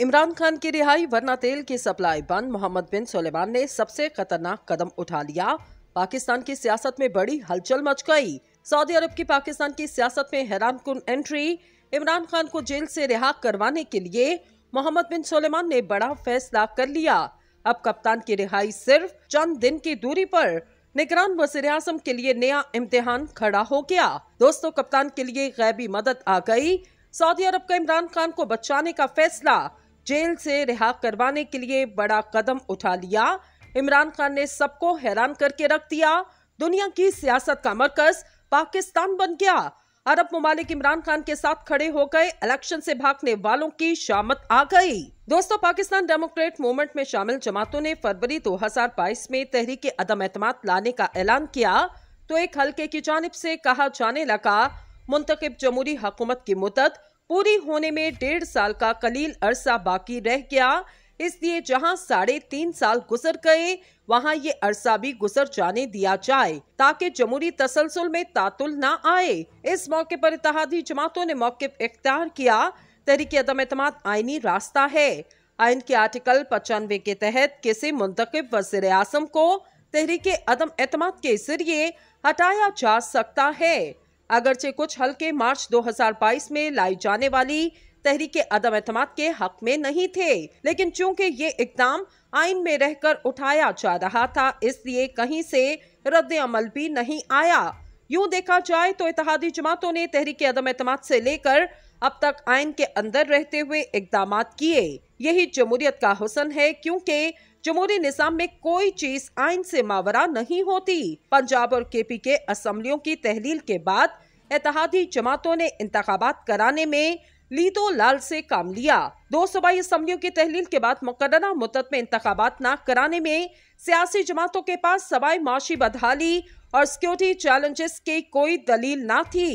इमरान खान की रिहाई वरना तेल की सप्लाई बंद। मोहम्मद बिन सुलेमान ने सबसे खतरनाक कदम उठा लिया। पाकिस्तान की सियासत में बड़ी हलचल मच गई। सऊदी अरब की पाकिस्तान की सियासत में हैरानकुन एंट्री। इमरान खान को जेल से रिहा करवाने के लिए मोहम्मद बिन सुलेमान ने बड़ा फैसला कर लिया। अब कप्तान की रिहाई सिर्फ चंद दिन की दूरी पर निगरान वज़ीर-ए-आज़म के लिए नया इम्तिहान खड़ा हो गया। दोस्तों, कप्तान के लिए गैबी मदद आ गई। सऊदी अरब का इमरान खान को बचाने का फैसला, जेल से रिहा करवाने के लिए बड़ा कदम उठा लिया। इमरान खान ने सबको हैरान करके रख दिया। दुनिया की सियासत का मरकज पाकिस्तान बन गया। अरब ममालिक इमरान खान के साथ खड़े हो गए। इलेक्शन से भागने वालों की शामत आ गई। दोस्तों, पाकिस्तान डेमोक्रेट मूवमेंट में शामिल जमातों ने फरवरी 2022 में तहरीक अदम एतमाद लाने का ऐलान किया तो एक हल्के की जानिब से कहा जाने लगा मुंतखब जमहूरी हुकूमत की मुद्दत पूरी होने में 1.5 साल का कलील अरसा बाकी रह गया। इसलिए जहां 3.5 साल गुजर गए वहां ये अरसा भी गुजर जाने दिया जाए ताकि जमहूरी तसलसल में तातुल न आए। इस मौके पर इत्तेहादी जमातों ने मौक़िफ़ इख्तियार किया। तहरीक अदम एतमाद आईनी रास्ता है। आइन के आर्टिकल 95 के तहत किसी मुंतखब वज़ीर-ए-आज़म को तहरीक अदम एतमाद के जरिए हटाया जा सकता है। अगरचे कुछ हल्के मार्च 2022 में लाई जाने वाली तहरीक अदम एतमाद के हक में नहीं थे, लेकिन चूंकि ये इकदाम आइन में रहकर उठाया जा रहा था इसलिए कहीं से रद्द अमल भी नहीं आया। यूं देखा जाए तो इत्तेहादी जमातों ने तहरीक अदम एतमाद से लेकर अब तक आइन के अंदर रहते हुए इकदाम किए। यही जमहूरियत का हुस्न है, क्योंकि जमहूरी निज़ाम में कोई चीज आइन से मावरा नहीं होती। पंजाब और केपी के असम्बलियों की तहलील के बाद इत्तेहादी जमातों ने इंतखाबात कराने में लीदो लाल से काम लिया। 2 सूबाई असम्बलियों की तहलील के बाद मुकर्ररा मुद्दत में इंतखाबात न कराने में सियासी जमातों के पास सवाए माशी बदहाली और सिक्योरिटी चैलेंजेस की कोई दलील न थी।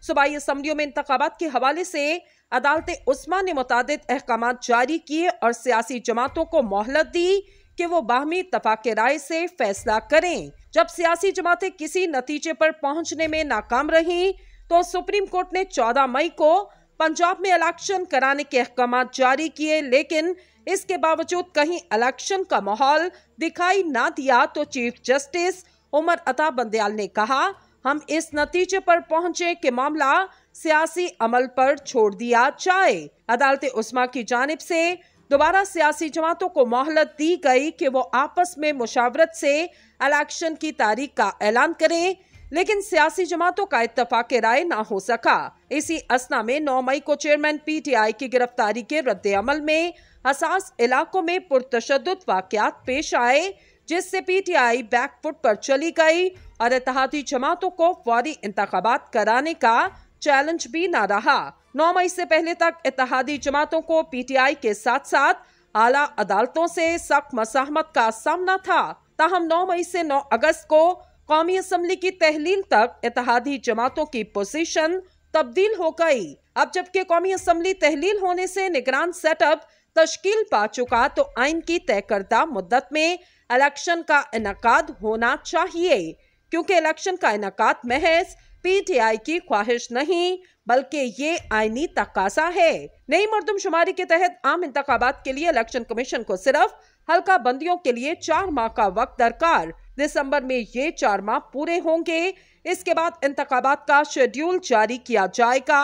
सूबाई असम्बलियों में इंतखाबात के हवाले से अदालत उस्मा ने मुतादिद अहकामात जारी किए और सियासी जमातों को मोहलत दी कि वो बाहमी इत्तफाक राय से फैसला करें। जब सियासी जमातें किसी नतीजे पर पहुंचने में नाकाम रहीं तो सुप्रीम कोर्ट ने 14 मई को पंजाब में इलेक्शन कराने के अहकामात जारी किए, लेकिन इसके बावजूद कहीं इलेक्शन का माहौल दिखाई ना दिया तो चीफ जस्टिस उमर अता बंदयाल ने कहा, हम इस नतीजे पर पहुंचे कि मामला सियासी अमल पर छोड़ दिया जाए। अदालत उस्मा की जानिब से दोबारा सियासी जमातों को मोहलत दी गई कि वो आपस में मुशावरत से इलेक्शन की तारीख का ऐलान करें, लेकिन सियासी जमातों का इत्तफाक राय ना हो सका। इसी असना में 9 मई को चेयरमैन पीटीआई की गिरफ्तारी के रद्द अमल में हसास इलाकों में पुरतशद्दुद वाकयात पेश आए, जिससे पीटीआई बैकफुट पर चली गई और इत्तेहादी जमातों को फौरी इंतखाबात कराने का चैलेंज भी न रहा। 9 मई से पहले तक इत्तेहादी जमातों को पीटीआई के साथ साथ आला अदालतों से सख्त मज़ाहमत का सामना था। ताहम 9 मई से 9 अगस्त को कौमी असम्बली की तहलील तक इत्तेहादी जमातों की पोजीशन तब्दील हो गई। अब जबकि कौमी असम्बली तहलील होने से निगरान सेटअप तश्कील पा चुका तो आइन की तय करदा मुद्दत में इलेक्शन का इनकाद होना चाहिए, क्योंकि इलेक्शन का इनकाद महज पीटीआई की ख्वाहिश नहीं बल्कि ये आईनी तकाजा है। नई मर्दमशुमारी के तहत आम इंतखाबात के लिए इलेक्शन कमीशन को सिर्फ हल्का बंदियों के लिए 4 माह का वक्त दरकार। दिसंबर में ये 4 माह पूरे होंगे। इसके बाद इंतखाबात का शेड्यूल जारी किया जाएगा,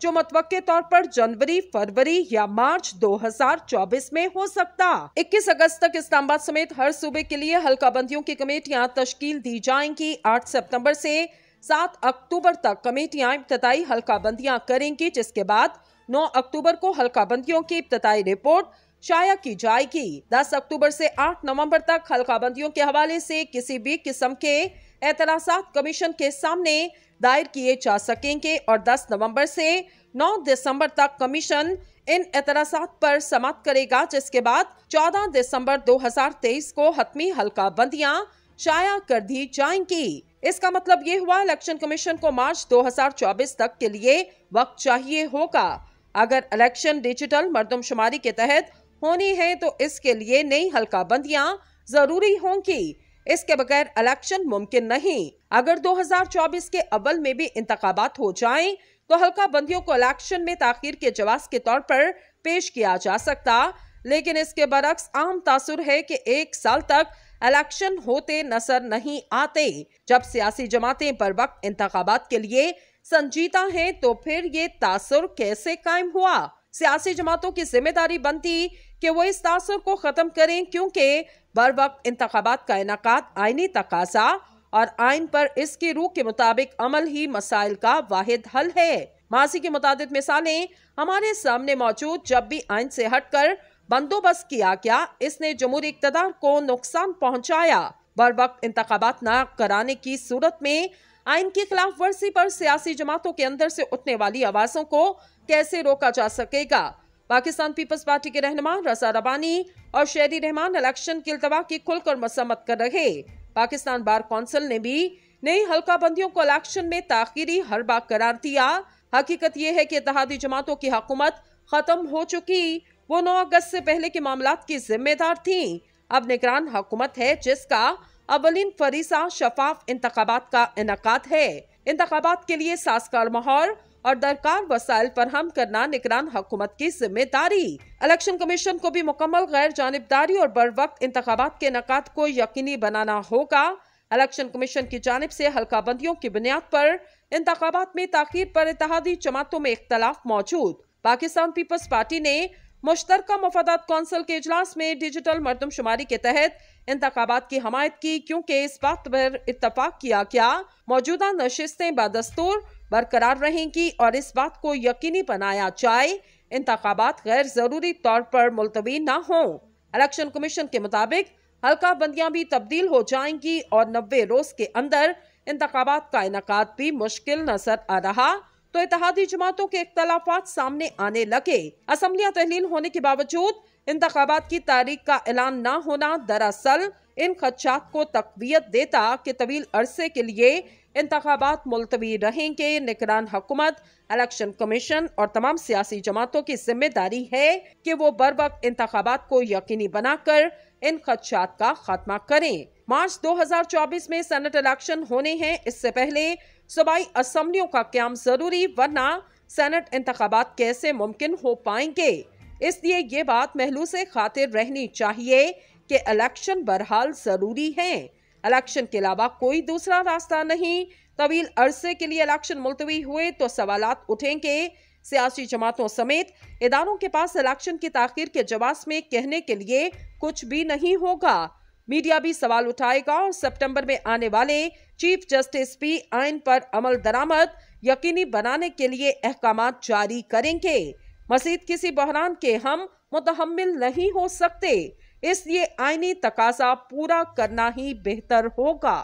जो मुतवक्के तौर पर जनवरी, फरवरी या मार्च 2024 में हो सकता। 21 अगस्त तक इस्लामाबाद समेत हर सूबे के लिए हल्का बंदियों की कमेटियां तश्कील दी जाएंगी। 8 सितंबर से 7 अक्टूबर तक कमेटियां इब्तदाई हल्का बंदियां करेंगी, जिसके बाद 9 अक्टूबर को हल्का बंदियों की इब्तदाई रिपोर्ट शाया की जाएगी। 10 अक्टूबर से 8 नवंबर तक हल्का बंदियों के हवाले से किसी भी किस्म के एतराज़ात कमीशन के सामने दायर किए जा सकेंगे और 10 नवंबर से 9 दिसंबर तक कमीशन इन एतराज़ात पर समाअत करेगा, जिसके बाद 14 दिसंबर 2023 को हतमी हल्का बंदियां शाया कर दी जाएंगी। इसका मतलब ये हुआ इलेक्शन कमीशन को मार्च 2024 तक के लिए वक्त चाहिए होगा। अगर इलेक्शन डिजिटल मर्दमशुमारी के तहत होनी है तो इसके लिए नई हल्का बंदियां जरूरी होंगी। इसके बगैर इलेक्शन मुमकिन नहीं। अगर 2024 के अव्वल में भी इंतखाबात हो जाएं तो हल्का बंदियों को इलेक्शन में ताखीर के जवाब के तौर पर पेश किया जा सकता, लेकिन इसके बरक्स आम तासुर है कि 1 साल तक इलेक्शन होते नजर नहीं आते। जब सियासी जमातें बर वक्त इंतखाबात के लिए संजीदा हैं, तो फिर ये तासुर कैसे कायम हुआ? सियासी जमातों की जिम्मेदारी बनती कि वो इस तासुर को खत्म करें, क्योंकि बर वक्त इंतखाबात का इनेकाद आईनी तकाजा और आइन पर इसकी रूह के मुताबिक अमल ही मसाइल का वाहिद हल है। माजी की मुतादिद मिसालें हमारे सामने मौजूद। जब भी आइन से हटकर बंदोबस्त किया गया, इसने जमहूरी इक़्तिदार को नुकसान पहुंचाया। बर वक्त इंतखाबात न कराने की सूरत में आइन की खिलाफ वर्जी पर सियासी जमातों के अंदर से उठने वाली आवाजों को कैसे रोका जा सकेगा? पाकिस्तान पीपल्स पार्टी के रहनुमा रजा रबानी और शेरी रहमान इलेक्शन की इल्तवा की खुलकर मसम्मत कर रहे। पाकिस्तान बार कौंसिल ने भी नई हल्का बंदियों को इलेक्शन में ताखीरी हरबा करार दिया। हकीकत यह है कि इत्तेहादी जमातों की हुकूमत खत्म हो चुकी, वो 9 अगस्त से पहले के मामलात की जिम्मेदार थी। अब निगरान हुकूमत है, जिसका अवलिन फरीसा शफाफ इंतखाबात का इनेकाद है। इंतखाबात के लिए साजगार माहौल और दरकार वसाइल फराहम करना निगरान हुकूमत की जिम्मेदारी। इलेक्शन कमीशन को भी मुकम्मल गैर जानिबदारी और बर वक्त इंतखाबात के इनेकाद को यकीनी बनाना होगा। इलेक्शन कमीशन की जानिब से हल्का बंदियों की बुनियाद पर इंतखाबात में ताखीर पर इत्तेहादी जमातों में इख्तलाफ मौजूद। पाकिस्तान पीपल्स पार्टी ने मुश्तरका मफादात कौंसिल के इजलास में डिजिटल मरदमशुमारी के तहत इंतखाबात की हमायत की, क्योंकि इस बात पर इत्तफाक किया गया मौजूदा नशिस्तें बदस्तूर बरकरार रहेंगी और इस बात को यकीनी बनाया जाए इंतखाबात गैर जरूरी तौर पर मुलतवी न हो। इलेक्शन कमीशन के मुताबिक हल्का बंदियां भी तब्दील हो जाएंगी और 90 रोज के अंदर इंतखाबात का इनेकाद भी मुश्किल नजर आ रहा तो इत्तेहादी जमातों के इख्तलाफात सामने आने लगे। असम्बलियां तहलील होने के बावजूद इंतखाबात की तारीख का ऐलान न होना दरअसल इन खदशात को तकवीयत देता कि तवील अरसे के लिए इंतखाबात मुलतवी रहेंगे। निगरान हुकूमत, इलेक्शन कमीशन और तमाम सियासी जमातों की जिम्मेदारी है कि वो बर वक्त इंतखाबात को यकीनी बनाकर इन खदशात का खात्मा करें। मार्च 2024 में सेनेट इलेक्शन होने हैं। इससे पहले सूबाई असम्बलियों का क़याम जरूरी, वरना सेनेट इंतखाबात कैसे मुमकिन हो पाएंगे। इसलिए ये बात महलूसे खातिर रहनी चाहिए कि इलेक्शन बहरहाल जरूरी है। इलेक्शन के अलावा कोई दूसरा रास्ता नहीं। तवील अरसे के लिए इलेक्शन मुलतवी हुए तो सवालात उठेंगे। सियासी जमातों समेत इदारों के पास इलेक्शन की ताखीर के जवाब में कहने के लिए कुछ भी नहीं होगा। मीडिया भी सवाल उठाएगा और सितंबर में आने वाले चीफ जस्टिस भी आइन पर अमल दरामद यकीनी बनाने के लिए अहकामात जारी करेंगे। मज़ीद किसी बहरान के हम मुतहम्मिल नहीं हो सकते, इसलिए आईनी तकाजा पूरा करना ही बेहतर होगा।